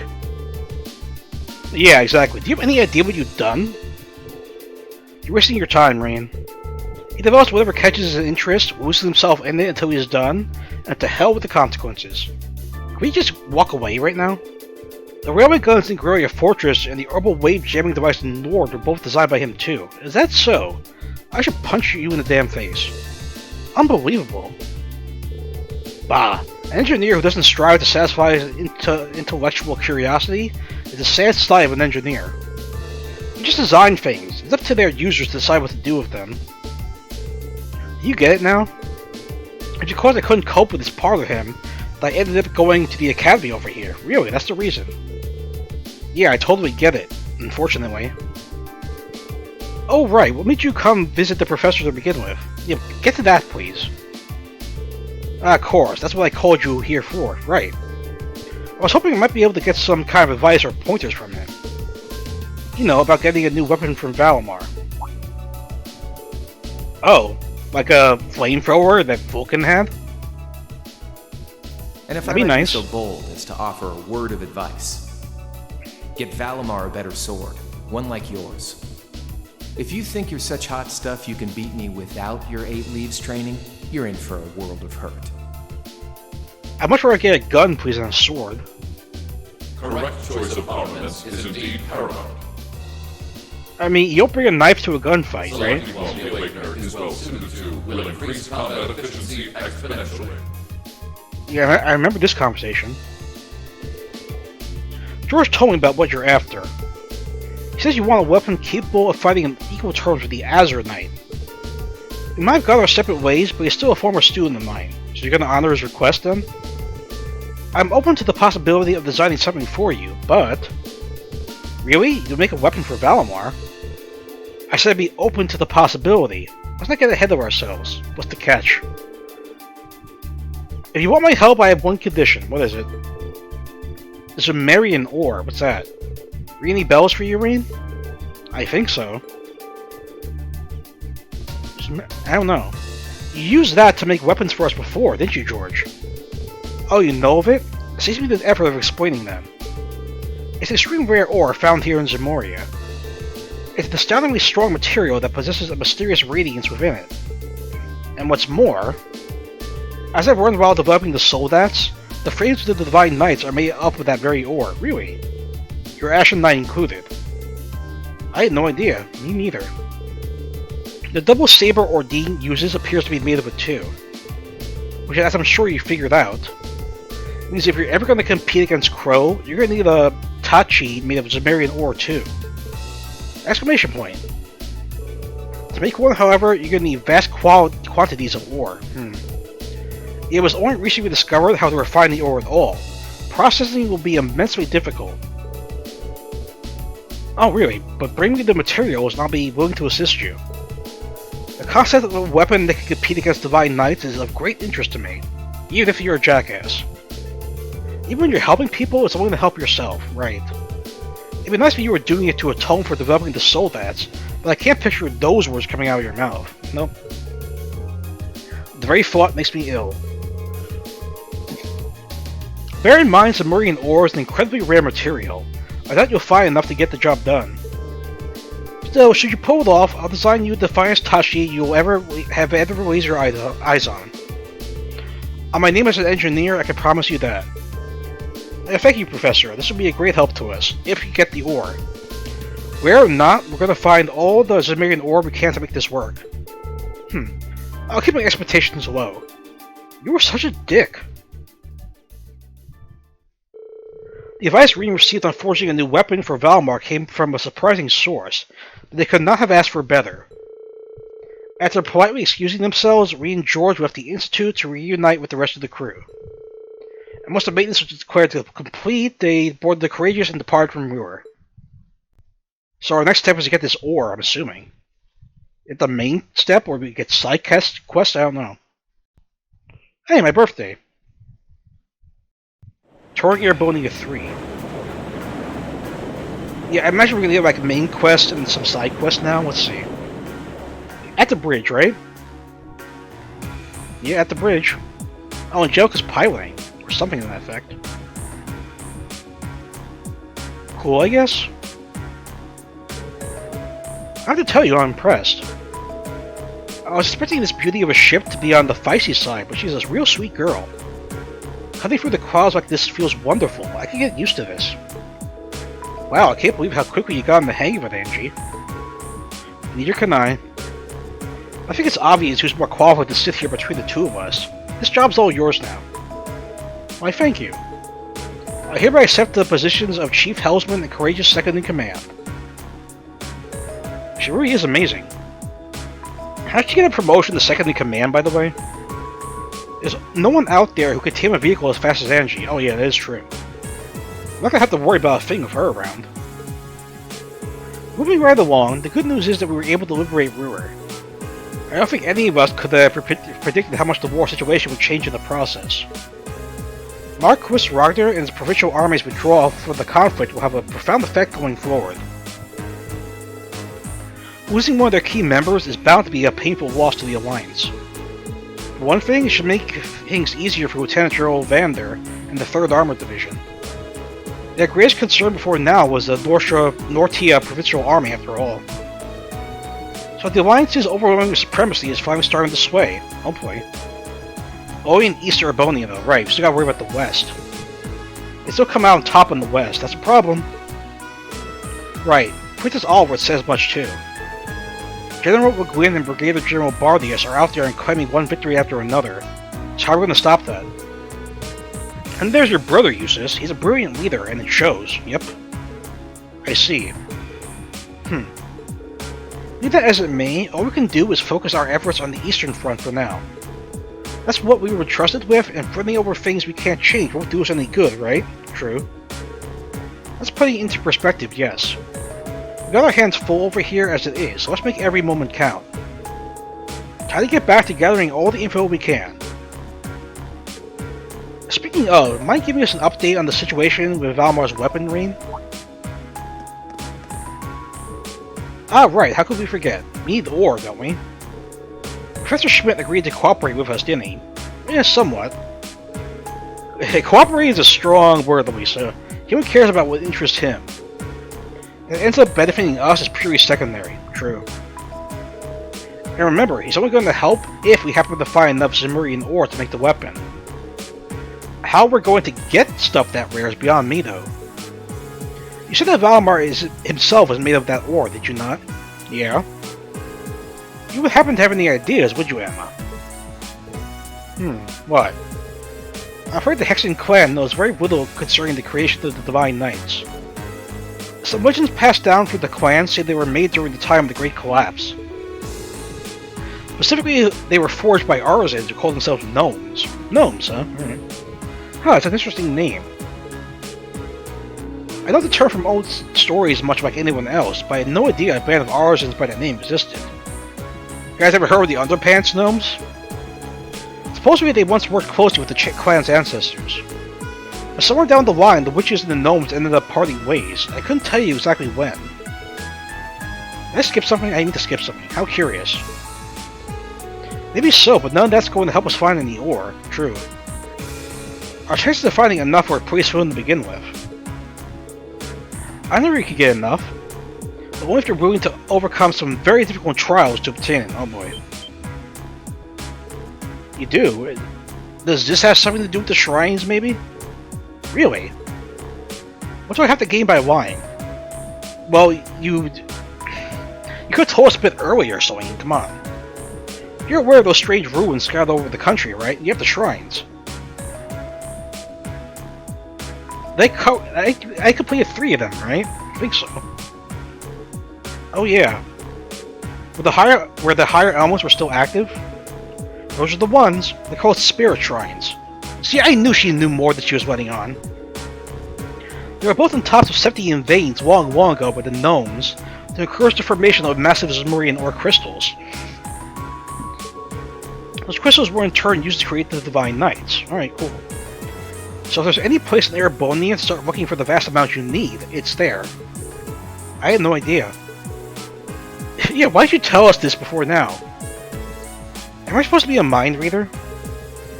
Yeah, exactly. Do you have any idea what you've done? You're wasting your time, Rain. He develops whatever catches his interest, loses himself in it until he's done, and to hell with the consequences. Can we just walk away right now? The railway guns in Gloria Fortress and the Orbital wave jamming device in Nord were both designed by him too. Is that so? I should punch you in the damn face. Unbelievable. Bah. An engineer who doesn't strive to satisfy his intellectual curiosity is a sad sight of an engineer. You just design things. It's up to their users to decide what to do with them. Do you get it now? It's because I couldn't cope with this part of him that I ended up going to the academy over here. Really, that's the reason. Yeah, I totally get it, unfortunately. Oh right, what made you come visit the professor to begin with? Yeah, get to that, please. Of course, that's what I called you here for, right. I was hoping I might be able to get some kind of advice or pointers from him. You know, about getting a new weapon from Valimar. Oh, like a flamethrower that Vulcan had? And if That'd I be might nice. be so bold as to offer a word of advice, get Valimar a better sword, one like yours. If you think you're such hot stuff you can beat me without your 8 leaves training, you're in for a world of hurt. I'd much rather get a gun, please, than a sword. Correct choice of armaments is indeed paramount. I mean, you don't bring a knife to a gunfight, right? Selecting while the Awakener is well suited to will increase combat efficiency exponentially. Yeah, I remember this conversation. George told me about what you're after. He says you want a weapon capable of fighting on equal terms with the Azure Knight. We might have gone our separate ways, but he's still a former student of mine. So you're gonna honor his request then? I'm open to the possibility of designing something for you, but... Really? You'll make a weapon for Valimar? I said be open to the possibility. Let's not get ahead of ourselves. What's the catch? If you want my help, I have one condition. What is it? There's a Marian ore. What's that? Ring any bells for you, Reen? I think so. I don't know. You used that to make weapons for us before, didn't you, George? Oh, you know of it? It seems to be the effort of explaining them. It's extreme rare ore found here in Zemoria. It's an astoundingly strong material that possesses a mysterious radiance within it. And what's more, as I've learned while developing the Soldats, the frames of the Divine Knights are made up of that very ore. Really? Your Ashen Knight included. I had no idea. Me neither. The double saber Ordine uses appears to be made of it too. Which, as I'm sure you figured out, means if you're ever going to compete against Crow, you're going to need a Tachi made of Zemarian ore too. Exclamation point. To make one, however, you're going to need vast quantities of ore. It was only recently discovered how to refine the ore at all. Processing will be immensely difficult. Oh really, but bring me the materials and I'll be willing to assist you. The concept of a weapon that can compete against Divine Knights is of great interest to me, even if you're a jackass. Even when you're helping people, it's only to help yourself, right? It'd be nice if you were doing it to atone for developing the Soldats, but I can't picture those words coming out of your mouth. Nope. The very thought makes me ill. Bear in mind Zemurian ore is an incredibly rare material. I doubt you'll find enough to get the job done. Still, should you pull it off, I'll design you the finest Tachi you'll ever laid your eyes on. On my name as an engineer, I can promise you that. Thank you, Professor. This will be a great help to us, if you get the ore. Rare or not, we're going to find all the Zemurian ore we can to make this work. I'll keep my expectations low. You were such a dick. The advice Reen received on forging a new weapon for Valimar came from a surprising source, but they could not have asked for better. After politely excusing themselves, Reen and George left the Institute to reunite with the rest of the crew. And once the maintenance was declared to complete, they boarded the Courageous and departed from Roer. So our next step is to get this ore, I'm assuming. Is it the main step, or we get side quests? I don't know. Hey, my birthday. Touring Airbonia 3. Yeah, I imagine we're gonna get like main quest and some side quests now. Let's see. At the bridge, right? Yeah, at the bridge. Oh, and Jellica's piloting, or something to that effect. Cool, I guess. I have to tell you, I'm impressed. I was expecting this beauty of a ship to be on the feisty side, but she's a real sweet girl. Cutting through the clouds like this feels wonderful. I can get used to this. Wow, I can't believe how quickly you got in the hang of it, Angie. Neither can I. I think it's obvious who's more qualified to sit here between the two of us. This job's all yours now. Why, thank you. I hereby accept the positions of Chief Helmsman and Courageous Second in Command. She really is amazing. How did she get a promotion to Second in Command, by the way? There's no one out there who can tame a vehicle as fast as Angie. Oh yeah, that is true. I'm not gonna have to worry about a thing with her around. Moving right along, the good news is that we were able to liberate Roer. I don't think any of us could have predicted how much the war situation would change in the process. Marquis Ragnar and his provincial army's withdrawal from the conflict will have a profound effect going forward. Losing one of their key members is bound to be a painful loss to the Alliance. For one thing, it should make things easier for Lieutenant General Vander and the 3rd Armored Division. Their greatest concern before now was the Nortia Provincial Army, after all. So the Alliance's overwhelming supremacy is finally starting to sway, hopefully. Only in East Erbonia though, right, we still gotta worry about the West. They still come out on top in the West, that's a problem. Right, Princess Alworth says much too. General McGuinn and Brigadier General Bardius are out there and claiming one victory after another. So how are we going to stop that? And there's your brother, Eustace. He's a brilliant leader, and it shows. Yep. I see. Be that as it may, all we can do is focus our efforts on the Eastern Front for now. That's what we were trusted with, and fretting over things we can't change won't do us any good, right? True. That's putting it into perspective, yes. We got our hands full over here as it is, so let's make every moment count. Time to get back to gathering all the info we can. Speaking of, mind giving us an update on the situation with Valmar's weaponry? Ah, right, how could we forget? We need the ore, don't we? Professor Schmidt agreed to cooperate with us, didn't he? Yeah, somewhat. Cooperate is a strong word, Louisa. He only cares about what interests him. And it ends up benefiting us is purely secondary. True. And remember, he's only going to help if we happen to find enough Zemurian ore to make the weapon. How we're going to get stuff that rare is beyond me, though. You said that Valimar himself is made of that ore, did you not? Yeah. You would happen to have any ideas, would you, Emma? What? I'm afraid the Hexen clan knows very little concerning the creation of the Divine Knights. Some legends passed down through the clan say they were made during the time of the Great Collapse. Specifically, they were forged by artisans who called themselves gnomes. Gnomes, huh? Alright. Huh, it's an interesting name. I know the term from old stories much like anyone else, but I had no idea a band of artisans by that name existed. You guys ever heard of the Underpants Gnomes? Supposedly they once worked closely with the clan's ancestors. But somewhere down the line, the witches and the gnomes ended up parting ways. I couldn't tell you exactly when. Did I skip something? I need to skip something. How curious. Maybe so, but none of that's going to help us find any ore. True. Our chances of finding enough were pretty slim to begin with. I never could get enough, but only if you're willing to overcome some very difficult trials to obtain it. Oh boy. You do? Does this have something to do with the shrines, maybe? Really? What do I have to gain by lying? Well, you could have told us a bit earlier, Celine, come on. You're aware of those strange ruins scattered over the country, right? You have the shrines. I completed 3 of them, right? I think so. Oh yeah. Where the higher elements were still active? Those are the ones. They're called spirit shrines. See, I knew she knew more than she was letting on. They were both on tops of septian veins long ago by the gnomes to encourage the formation of massive Zemurian ore crystals. Those crystals were in turn used to create the Divine Knights. Alright, cool. So if there's any place in Erebonia to start looking for the vast amount you need, it's there. I had no idea. Yeah, why did you tell us this before now? Am I supposed to be a mind reader?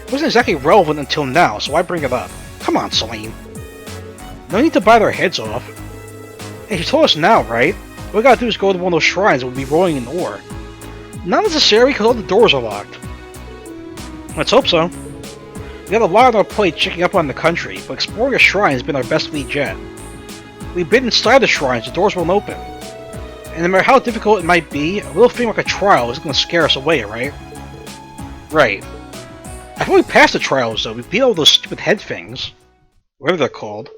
It wasn't exactly relevant until now, so why bring it up? Come on, Celine. No need to bite our heads off. Hey, you told us now, right? All we gotta do is go to one of those shrines and we'll be rolling in ore. Not necessary, because all the doors are locked. Let's hope so. We got a lot on our plate checking up on the country, but exploring a shrine has been our best lead yet. We've been inside the shrines, the doors won't open. And no matter how difficult it might be, a little thing like a trial isn't going to scare us away, right? Right. I thought we passed the trials, though. We beat all those stupid head things. Whatever they're called.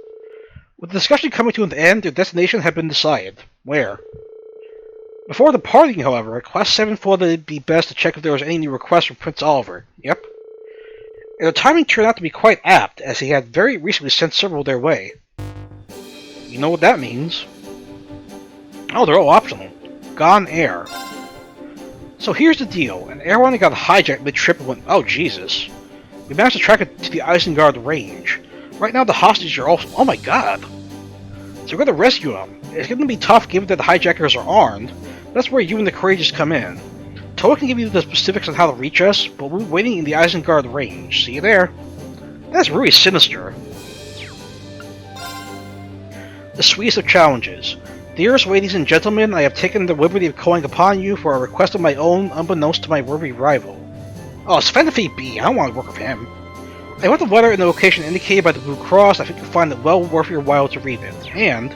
With the discussion coming to an end, their destination had been decided. Where? Before departing, however, Class 7 thought it'd be best to check if there was any new requests from Prince Oliver. Yep. And the timing turned out to be quite apt, as he had very recently sent several their way. You know what that means. Oh, they're all optional. Gone Air. So here's the deal. An airliner got hijacked mid-trip and went... Oh, Jesus. We managed to track it to the Isengard range. Right now the hostages are all... Oh my god. So we're going to rescue them. It's going to be tough given that the hijackers are armed. That's where you and the Courageous come in. Toa can give you the specifics on how to reach us, but we'll be waiting in the Isengard range. See you there. That's really sinister. The sweetest of challenges. Dearest ladies and gentlemen, I have taken the liberty of calling upon you for a request of my own, unbeknownst to my worthy rival. Oh, it's Fenify B. I don't want to work with him. I left the letter in the location indicated by the Blue Cross. I think you'll find it well worth your while to read it. And...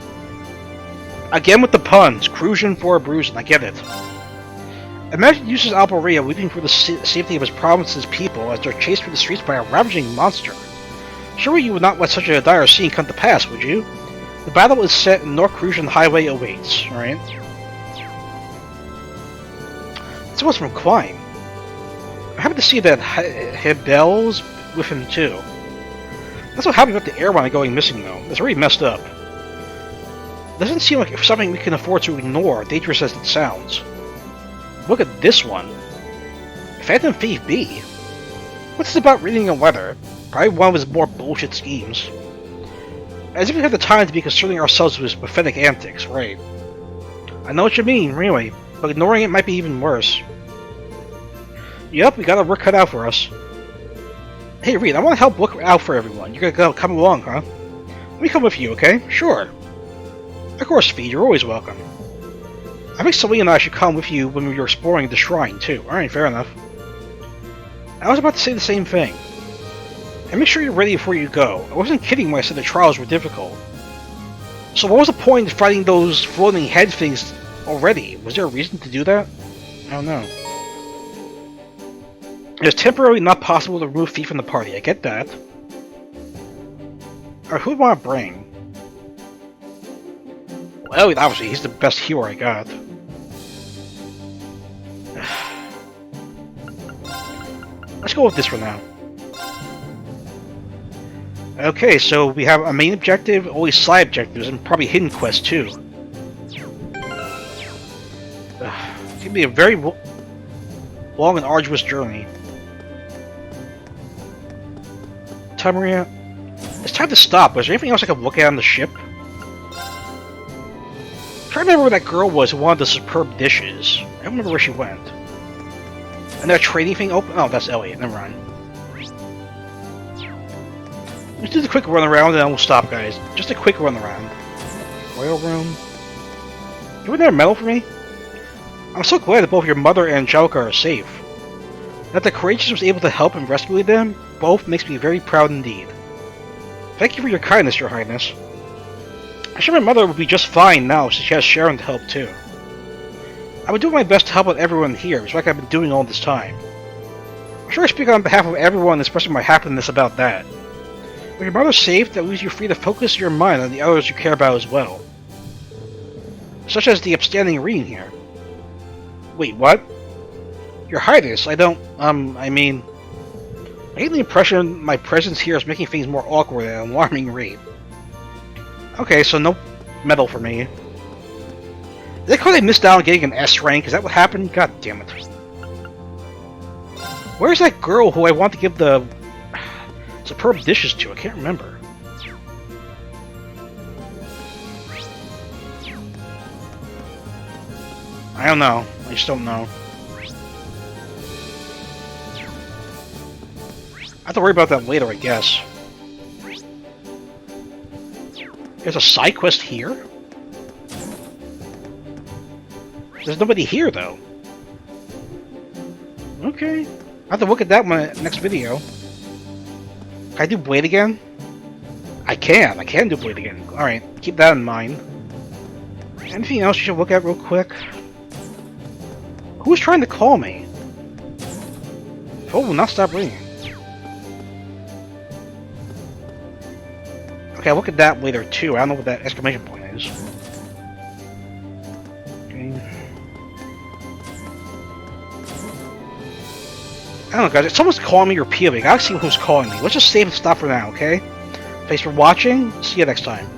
again with the puns. Crusion for a bruising. I get it. Imagine Eustace Alborea weeping for the safety of his province's people as they're chased through the streets by a ravaging monster. Surely you would not let such a dire scene come to pass, would you? The battle is set and North Crucian Highway awaits, right? was from Klein. I'm happy to see that Hebel's with him too. That's what happened with the airline going missing though. It's really messed up. Doesn't seem like something we can afford to ignore, dangerous as it sounds. Look at this one. Phantom Thief B. What's this about reading a letter? Probably one of his more bullshit schemes. As if we have the time to be concerning ourselves with his pathetic antics, right? I know what you mean, really, but ignoring it might be even worse. Yup, we got our work cut out for us. Hey Reed, I want to help look out for everyone. You're gonna come along, huh? Let me come with you, okay? Sure. Of course, Speed, you're always welcome. I think Celine and I should come with you when we were exploring the shrine, too. Alright, fair enough. I was about to say the same thing. And make sure you're ready before you go. I wasn't kidding when I said the trials were difficult. So what was the point of fighting those floating head things already? Was there a reason to do that? I don't know. It is temporarily not possible to remove Thief from the party, I get that. Alright, who do I want to bring? Well, obviously, he's the best hero I got. Let's go with this for now. Okay, so we have a main objective, all these side objectives, and probably hidden quests too. It's gonna be a very long and arduous journey. Tamaria, it's time to stop. Was there anything else I could look at on the ship? I'm trying to remember where that girl was who wanted the superb dishes. I don't remember where she went. And that trading thing open? Oh, that's Elliot. Never mind. Let's do the quick run around and then we'll stop, guys. Just a quick run around. Oil room. You wouldn't have a medal for me? I'm so glad that both your mother and Angelica are safe. That the Courageous was able to help and rescue them both makes me very proud indeed. Thank you for your kindness, Your Highness. I'm sure my mother would be just fine now since she has Sharon to help too. I would do my best to help out everyone here, just like I've been doing all this time. I'm sure I speak on behalf of everyone expressing my happiness about that. With your mother safe, that leaves you free to focus your mind on the others you care about as well. Such as the upstanding reading here. Wait, what? Your Highness, I don't, I mean... I get the impression my presence here is making things more awkward at an alarming rate. Okay, so no medal for me. Is that because I missed out on getting an S rank? Is that what happened? God damn it. Where's that girl who I want to give the superb dishes to? I can't remember. I don't know. I just don't know. I have to worry about that later, I guess. There's a side quest here? There's nobody here, though. Okay. I have to look at that one in the next video. Can I do Blade again? I can do Blade again. Alright, keep that in mind. Anything else you should look at real quick? Who's trying to call me? Phone will not stop ringing. Okay, I'll look at that later too. I don't know what that exclamation point is. Okay. I don't know, guys. If someone's calling me repeatedly, I gotta see who's calling me. Let's just save and stop for now, okay? Thanks for watching. See you next time.